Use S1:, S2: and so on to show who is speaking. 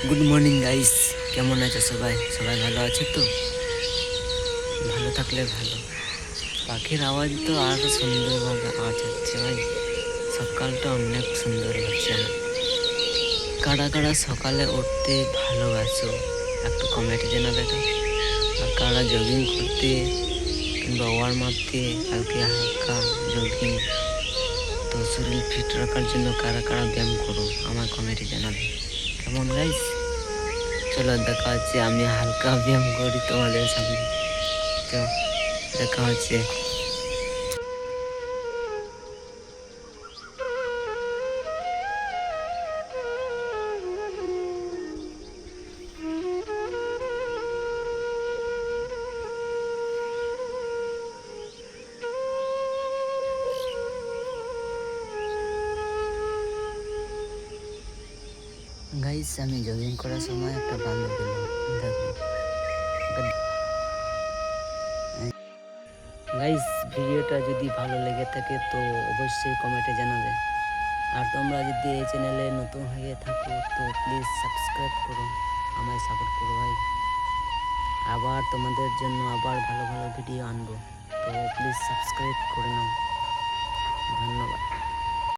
S1: Good morning guys, কেমন আছো সবাই? সবাই ভালো আছে তো? ভালো থাকলে ভালো। পাখির আওয়াজ তো আরও সুন্দরভাবে আওয়াজ হচ্ছে ভাই। সকালটা অনেক সুন্দর লাগছে না? কারা কারা সকালে উঠতে ভালোবাসো একটু কমেন্টে জানাবে তো। আর কারা জগিং করতে কিংবা ওয়ার্ম আপতে হালকা হালকা জগিং, তো শরীর ফিট রাখার জন্য কারা কারা ব্যায়াম করো আমার কমেন্টে জানাবে। কেমন গাইস? চলো দেখা হচ্ছে, আমি হালকা ব্যায়াম করি তোমাদের সামনে। তো দেখা হচ্ছে। গাইস, আমি জগিং করার সময় একটা গান পেলাম, দেখো। গাইস, ভিডিওটা যদি ভালো লেগে থাকে তো অবশ্যই কমেন্টে জানাবে। আর তোমরা যদি এই চ্যানেলে নতুন হয়ে থাকো তো প্লিজ সাবস্ক্রাইব করো, আমায় সাপোর্ট করো ভাই। আবার তোমাদের জন্য আবার ভালো ভালো ভিডিও আনবো, তো প্লিজ সাবস্ক্রাইব করে নাও। ধন্যবাদ।